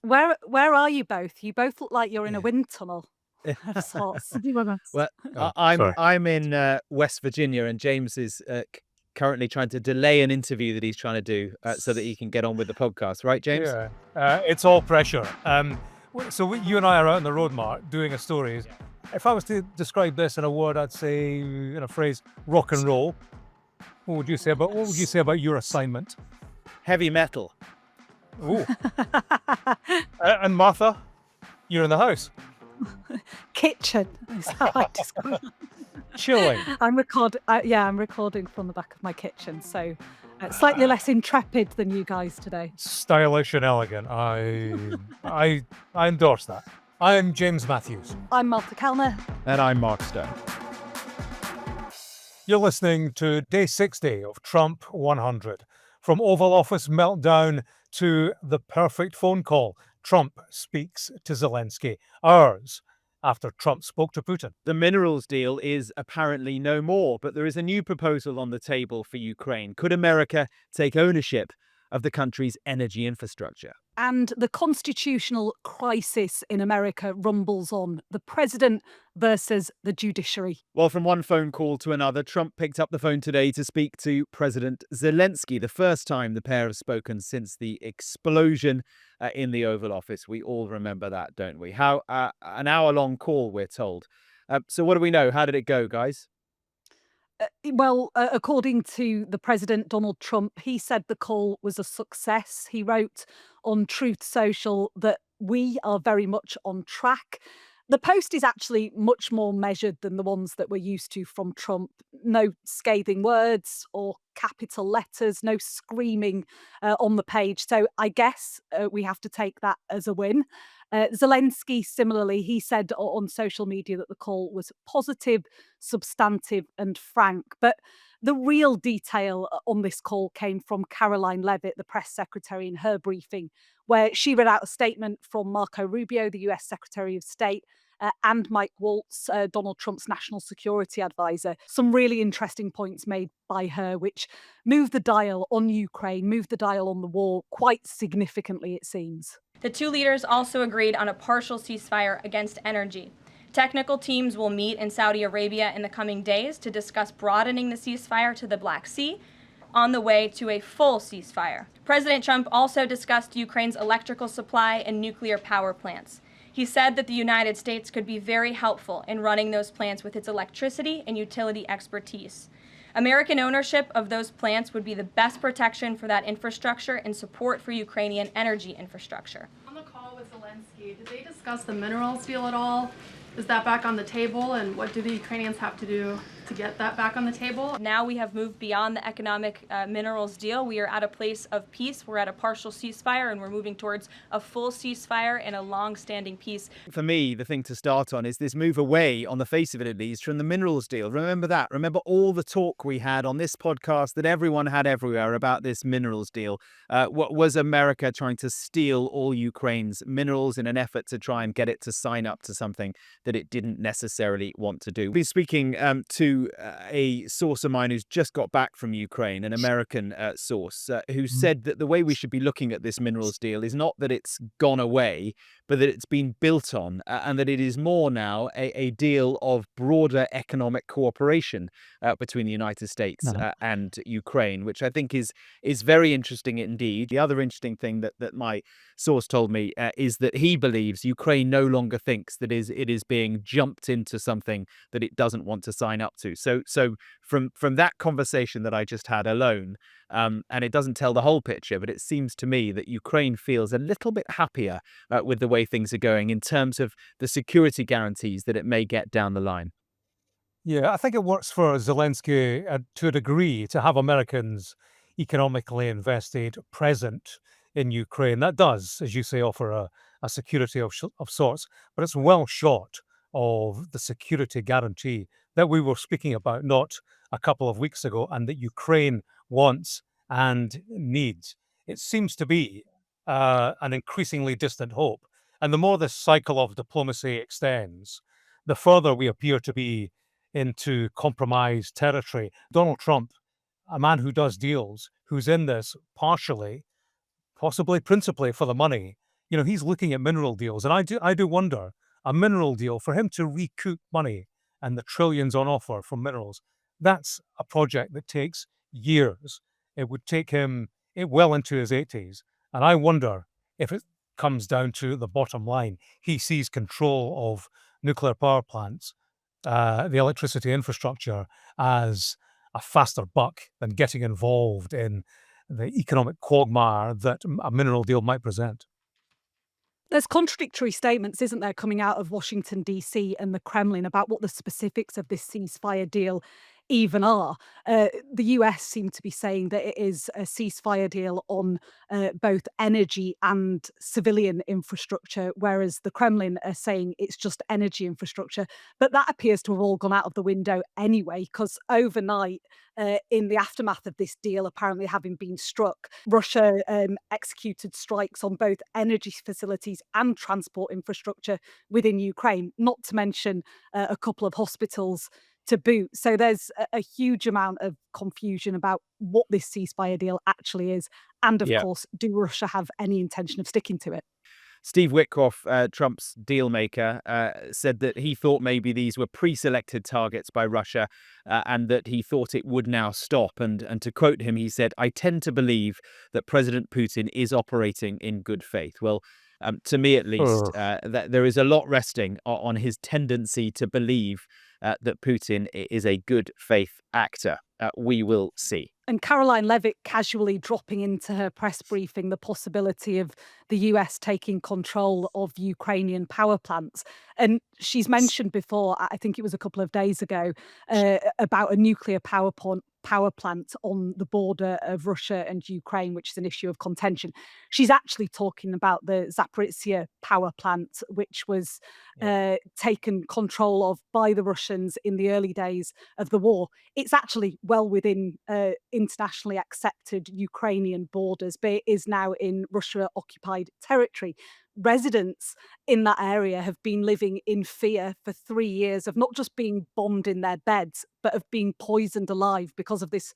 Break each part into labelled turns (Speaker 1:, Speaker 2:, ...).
Speaker 1: Where are you both? You both look like you're in a wind tunnel of sorts.
Speaker 2: Well,
Speaker 3: Oh,
Speaker 2: I'm
Speaker 3: sorry.
Speaker 2: I'm in West Virginia, and James is currently trying to delay an interview that he's trying to do so that he can get on with the podcast. Right, James?
Speaker 3: Yeah, it's all pressure. So you and I are out on the road, Mark, doing a story. If I was to describe this in a word, I'd say in a phrase, rock and roll. What would you say about your assignment?
Speaker 2: Heavy metal.
Speaker 3: Ooh. And Martha, you're in the house.
Speaker 1: Kitchen is how I describe it.
Speaker 3: Chilling.
Speaker 1: I'm recording from the back of my kitchen, so slightly less intrepid than you guys today.
Speaker 3: Stylish and elegant. I endorse that. I'm James Matthews.
Speaker 1: I'm Martha Kelner.
Speaker 2: And I'm Mark Stone.
Speaker 3: You're listening to Day 60 of Trump 100. From Oval Office meltdown to the perfect phone call, Trump speaks to Zelenskyy. Hours after Trump spoke to Putin.
Speaker 2: The minerals deal is apparently no more, but there is a new proposal on the table for Ukraine. Could America take ownership of the country's energy infrastructure?
Speaker 1: And the constitutional crisis in America rumbles on. The president versus the judiciary.
Speaker 2: Well, from one phone call to another, Trump picked up the phone today to speak to President Zelenskyy, the first time the pair have spoken since the explosion in the Oval Office. We all remember that, don't we? How an hour-long call, we're told. So what do we know? How did it go, guys?
Speaker 1: According to the president, Donald Trump, he said the call was a success. He wrote on Truth Social that we are very much on track. The post is actually much more measured than the ones that we're used to from Trump. No scathing words or capital letters, no screaming on the page. So I guess we have to take that as a win. Zelenskyy, similarly, he said on social media that the call was positive, substantive, and frank. But the real detail on this call came from Caroline Leavitt, the press secretary, in her briefing, where she read out a statement from Marco Rubio, the US Secretary of State, and Mike Waltz, Donald Trump's national security advisor. Some really interesting points made by her, which moved the dial on Ukraine, moved the dial on the war quite significantly, it seems.
Speaker 4: The two leaders also agreed on a partial ceasefire against energy. Technical teams will meet in Saudi Arabia in the coming days to discuss broadening the ceasefire to the Black Sea on the way to a full ceasefire. President Trump also discussed Ukraine's electrical supply and nuclear power plants. He said that the United States could be very helpful in running those plants with its electricity and utility expertise. American ownership of those plants would be the best protection for that infrastructure and support for Ukrainian energy infrastructure.
Speaker 5: On the call with Zelenskyy, did they discuss the minerals deal at all? Is that back on the table, and what do the Ukrainians have to do to get that back on the table?
Speaker 4: Now we have moved beyond the economic minerals deal. We are at a place of peace. We're at a partial ceasefire, and we're moving towards a full ceasefire and a long-standing peace.
Speaker 2: For me, the thing to start on is this move away, on the face of it at least, from the minerals deal. Remember that. Remember all the talk we had on this podcast that everyone had everywhere about this minerals deal. What was America trying to steal all Ukraine's minerals in an effort to try and get it to sign up to something that it didn't necessarily want to do? I've been speaking to a source of mine who's just got back from Ukraine, an American source, who said that the way we should be looking at this minerals deal is not that it's gone away, but that it's been built on, and that it is more now a deal of broader economic cooperation between the United States and Ukraine, which I think is very interesting indeed. The other interesting thing that my source told me is that he believes Ukraine no longer thinks that it is being jumped into something that it doesn't want to sign up to. So from that conversation that I just had alone, and it doesn't tell the whole picture, but it seems to me that Ukraine feels a little bit happier with the way things are going in terms of the security guarantees that it may get down the line.
Speaker 3: Yeah, I think it works for Zelenskyy to a degree to have Americans economically invested present in Ukraine. That does, as you say, offer a security of sorts, but it's well short of the security guarantee that we were speaking about not a couple of weeks ago and that Ukraine wants and needs. It seems to be an increasingly distant hope. And the more this cycle of diplomacy extends, the further we appear to be into compromised territory. Donald Trump, a man who does deals, who's in this partially, possibly principally for the money, he's looking at mineral deals, and I do wonder, a mineral deal for him to recoup money and the trillions on offer from minerals. That's a project that takes years. It would take him well into his 80s, and I wonder if it comes down to the bottom line. He sees control of nuclear power plants, the electricity infrastructure, as a faster buck than getting involved in the economic quagmire that a mineral deal might present.
Speaker 1: There's contradictory statements, isn't there, coming out of Washington, D.C. and the Kremlin about what the specifics of this ceasefire deal even are. The US seem to be saying that it is a ceasefire deal on both energy and civilian infrastructure, whereas the Kremlin are saying it's just energy infrastructure. But that appears to have all gone out of the window anyway, because overnight, in the aftermath of this deal apparently having been struck, Russia executed strikes on both energy facilities and transport infrastructure within Ukraine, not to mention a couple of hospitals to boot. So there's a huge amount of confusion about what this ceasefire deal actually is. And of
Speaker 2: Yeah.
Speaker 1: course, do Russia have any intention of sticking to it?
Speaker 2: Steve Witkoff, Trump's deal maker, said that he thought maybe these were pre-selected targets by Russia, and that he thought it would now stop. And to quote him, he said, "I tend to believe that President Putin is operating in good faith." Well, to me at least,
Speaker 3: Ugh.
Speaker 2: that there is a lot resting on his tendency to believe that Putin is a good faith actor. We will see.
Speaker 1: And Caroline Levitt casually dropping into her press briefing the possibility of the US taking control of Ukrainian power plants. And she's mentioned before, I think it was a couple of days ago, about a nuclear power plant on the border of Russia and Ukraine, which is an issue of contention. She's actually talking about the Zaporizhzhia power plant, which was taken control of by the Russians in the early days of the war. It's actually well within internationally accepted Ukrainian borders, but it is now in Russia-occupied territory. Residents in that area have been living in fear for 3 years of not just being bombed in their beds, but of being poisoned alive because of this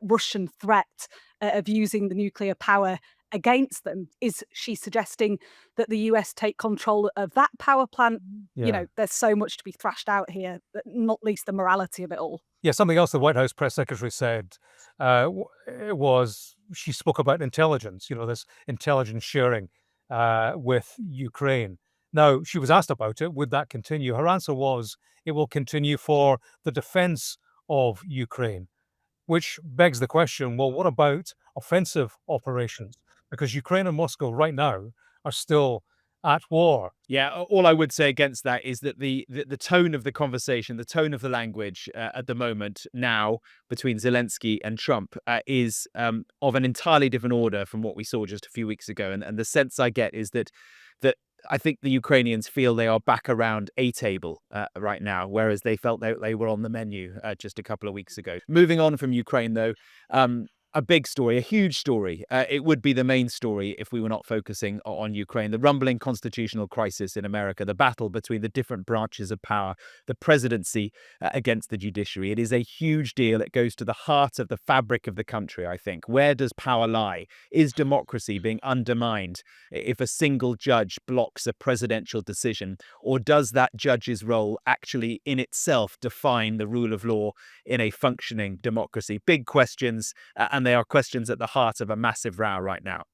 Speaker 1: Russian threat of using the nuclear power against them. Is she suggesting that the US take control of that power plant?
Speaker 3: Yeah.
Speaker 1: There's so much to be thrashed out here, but not least the morality of it all.
Speaker 3: Yeah, something else the White House press secretary said it was she spoke about intelligence, this intelligence sharing with Ukraine. Now, she was asked about it. Would that continue? Her answer was it will continue for the defense of Ukraine, which begs the question, well, what about offensive operations? Because Ukraine and Moscow right now are still at war.
Speaker 2: Yeah, all I would say against that is that the tone of the conversation, the tone of the language at the moment now between Zelenskyy and Trump is of an entirely different order from what we saw just a few weeks ago. And the sense I get is that I think the Ukrainians feel they are back around a table right now, whereas they felt they were on the menu just a couple of weeks ago. Moving on from Ukraine, though, a big story, a huge story. It would be the main story if we were not focusing on Ukraine. The rumbling constitutional crisis in America, the battle between the different branches of power, the presidency against the judiciary. It is a huge deal. It goes to the heart of the fabric of the country, I think. Where does power lie? Is democracy being undermined if a single judge blocks a presidential decision? Or does that judge's role actually in itself define the rule of law in a functioning democracy? Big questions, and they are questions at the heart of a massive row right now.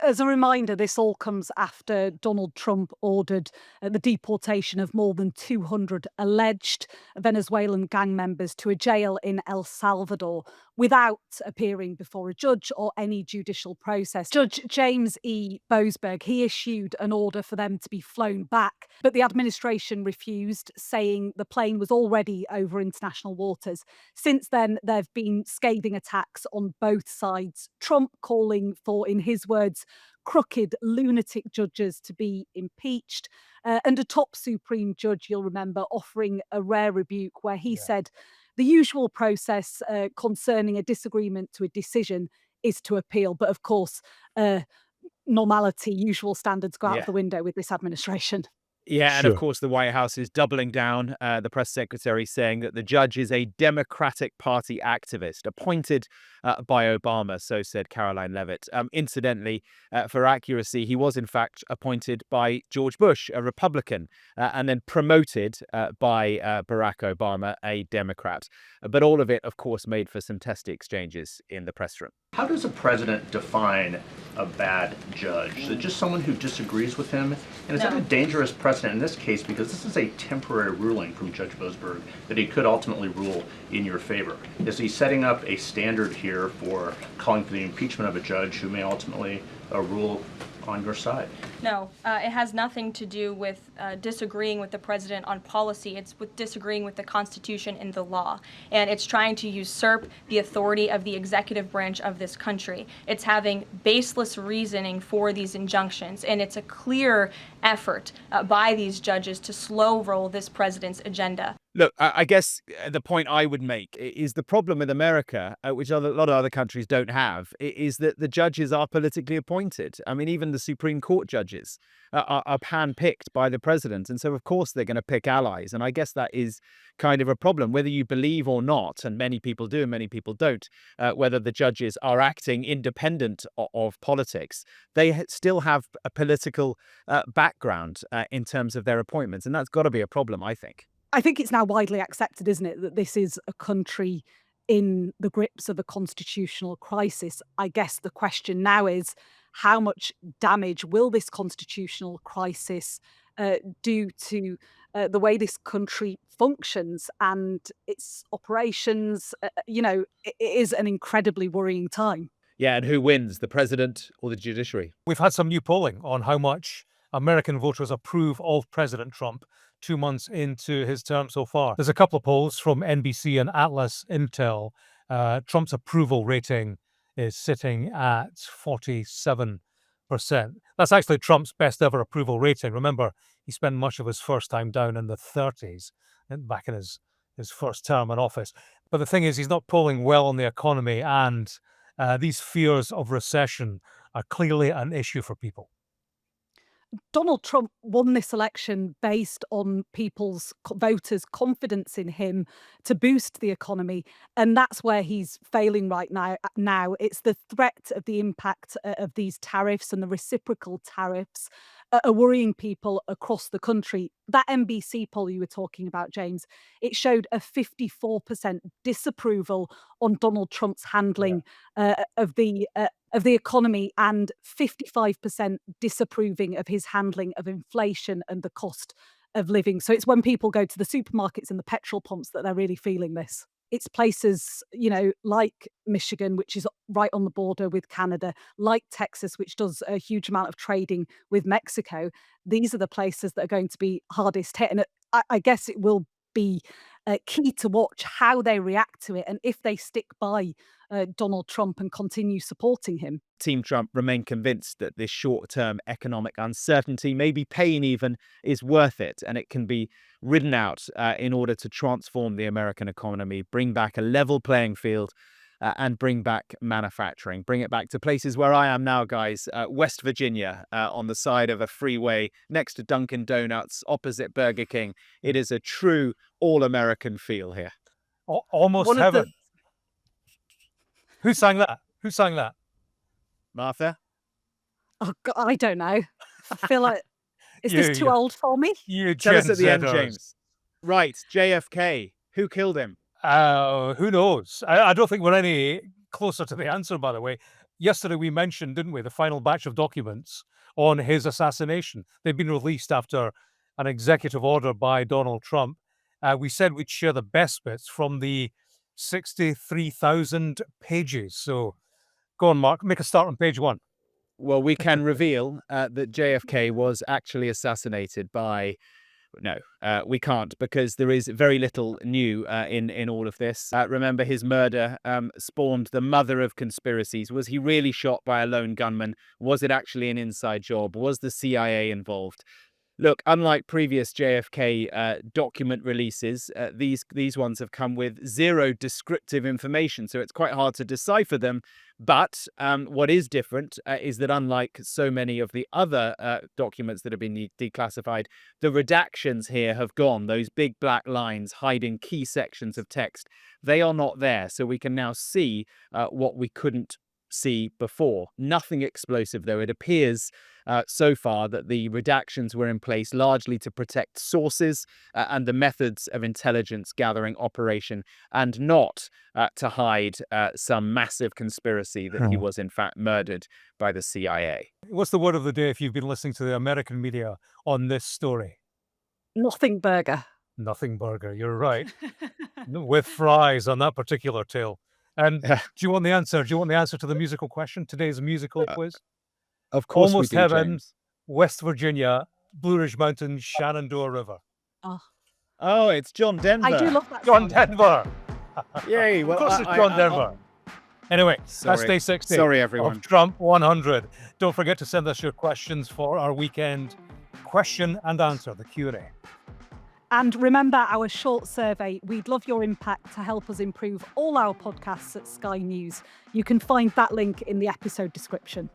Speaker 1: As a reminder, this all comes after Donald Trump ordered the deportation of more than 200 alleged Venezuelan gang members to a jail in El Salvador without appearing before a judge or any judicial process. Judge James E. Boasberg, he issued an order for them to be flown back, but the administration refused, saying the plane was already over international waters. Since then, there have been scathing attacks on both sides. Trump calling for, in his words, crooked, lunatic judges to be impeached. And a top Supreme Judge, you'll remember, offering a rare rebuke where he said the usual process concerning a disagreement to a decision is to appeal. But of course, normality, usual standards go out of
Speaker 2: Yeah.
Speaker 1: the window with this administration.
Speaker 2: Yeah, and of
Speaker 3: Sure.
Speaker 2: course, the White House is doubling down. The press secretary saying that the judge is a Democratic Party activist appointed by Obama, so said Caroline Levitt. Incidentally, for accuracy, he was in fact appointed by George Bush, a Republican, and then promoted by Barack Obama, a Democrat. But all of it, of course, made for some testy exchanges in the press room.
Speaker 6: How does a president define a bad judge? Is it just someone who disagrees with him? And is that
Speaker 4: No.
Speaker 6: a dangerous precedent in this case, because this is a temporary ruling from Judge Boasberg that he could ultimately rule in your favor? Is he setting up a standard here for calling for the impeachment of a judge who may ultimately rule on your side?
Speaker 4: No, it has nothing to do with disagreeing with the president on policy. It's with disagreeing with the Constitution and the law. And it's trying to usurp the authority of the executive branch of this country. It's having baseless reasoning for these injunctions. And it's a clear effort by these judges to slow roll this president's agenda.
Speaker 2: Look, I guess the point I would make is the problem with America, which a lot of other countries don't have, is that the judges are politically appointed. I mean, even the Supreme Court judges are handpicked by the president. And so, of course, they're going to pick allies. And I guess that is kind of a problem, whether you believe or not, and many people do and many people don't, whether the judges are acting independent of politics. They still have a political background in terms of their appointments. And that's got to be a problem, I think.
Speaker 1: I think it's now widely accepted, isn't it, that this is a country in the grips of a constitutional crisis. I guess the question now is how much damage will this constitutional crisis do to the way this country functions and its operations? It is an incredibly worrying time.
Speaker 2: Yeah, and who wins, the president or the judiciary?
Speaker 3: We've had some new polling on how much American voters approve of President Trump 2 months into his term so far. There's a couple of polls from NBC and Atlas Intel. Trump's approval rating is sitting at 47%. That's actually Trump's best ever approval rating. Remember, he spent much of his first time down in the 30s, back in his first term in office. But the thing is, he's not polling well on the economy, and these fears of recession are clearly an issue for people.
Speaker 1: Donald Trump won this election based on voters' confidence in him to boost the economy, and that's where he's failing right now. It's the threat of the impact of these tariffs and the reciprocal tariffs are worrying people across the country. That NBC poll you were talking about, James, it showed a 54% disapproval on Donald Trump's handling of the economy and 55% disapproving of his handling of inflation and the cost of living. So it's when people go to the supermarkets and the petrol pumps that they're really feeling this. It's places, like Michigan, which is right on the border with Canada, like Texas, which does a huge amount of trading with Mexico. These are the places that are going to be hardest hit. And I guess it will be key to watch how they react to it and if they stick by Donald Trump and continue supporting him.
Speaker 2: Team Trump remain convinced that this short-term economic uncertainty, maybe pain even, is worth it, and it can be ridden out in order to transform the American economy, bring back a level playing field, and bring back manufacturing, bring it back to places where I am now, guys. West Virginia, on the side of a freeway, next to Dunkin' Donuts, opposite Burger King. It is a true all-American feel here.
Speaker 3: Almost
Speaker 1: One of
Speaker 3: heaven.
Speaker 1: the-
Speaker 3: Who sang that? Who sang that?
Speaker 2: Martha?
Speaker 1: Oh, God, I don't know. I feel like, is
Speaker 3: You-
Speaker 1: this too
Speaker 3: you-
Speaker 1: old for me?
Speaker 3: You
Speaker 2: Tell us
Speaker 3: Gen
Speaker 2: at the end,
Speaker 3: Zers.
Speaker 2: James. Right, JFK. Who killed him?
Speaker 3: Who knows? I don't think we're any closer to the answer, by the way. Yesterday we mentioned, didn't we, the final batch of documents on his assassination. They've been released after an executive order by Donald Trump. We said we'd share the best bits from the 63,000 pages. So go on, Mark, make a start on page 1.
Speaker 2: Well, we can reveal that JFK was actually assassinated by... No, we can't, because there is very little new in all of this. Remember, his murder spawned the mother of conspiracies. Was he really shot by a lone gunman? Was it actually an inside job? Was the CIA involved? Look, unlike previous JFK document releases, these ones have come with zero descriptive information, so it's quite hard to decipher them. But what is different is that unlike so many of the other documents that have been declassified, the redactions here have gone. Those big black lines hiding key sections of text, they are not there. So we can now see what we couldn't see before. Nothing explosive, though. It appears so far that the redactions were in place largely to protect sources and the methods of intelligence gathering operation, and not to hide some massive conspiracy that he was in fact murdered by the CIA.
Speaker 3: What's the word of the day if you've been listening to the American media on this story?
Speaker 1: Nothing burger.
Speaker 3: Nothing burger, you're right. With fries on that particular tale. And do you want the answer? Do you want the answer to the musical question? Today's musical quiz?
Speaker 2: Of course
Speaker 3: Almost
Speaker 2: we do,
Speaker 3: Heaven,
Speaker 2: James.
Speaker 3: West Virginia, Blue Ridge Mountains, Shenandoah River.
Speaker 1: Oh,
Speaker 2: Oh, it's John Denver.
Speaker 1: I do love that
Speaker 3: John
Speaker 1: song.
Speaker 3: Denver.
Speaker 2: Yay.
Speaker 3: Of
Speaker 2: Well,
Speaker 3: course it's John Denver. Anyway, that's
Speaker 2: Sorry.
Speaker 3: day 60
Speaker 2: Sorry,
Speaker 3: of
Speaker 2: everyone.
Speaker 3: Trump 100. Don't forget to send us your questions for our weekend question and answer, the Q&A.
Speaker 1: And remember our short survey. We'd love your impact to help us improve all our podcasts at Sky News. You can find that link in the episode description.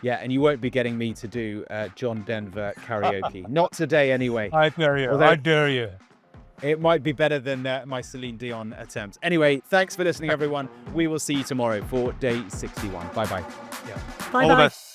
Speaker 2: Yeah, and you won't be getting me to do John Denver karaoke. Not today, anyway.
Speaker 3: I dare you.
Speaker 2: Although-
Speaker 3: I dare you.
Speaker 2: It might be better than my Celine Dion attempt. Anyway, thanks for listening, everyone. We will see you tomorrow for day 61. Bye-bye.
Speaker 3: Yeah.
Speaker 1: Bye
Speaker 3: All the
Speaker 1: bye.
Speaker 3: best.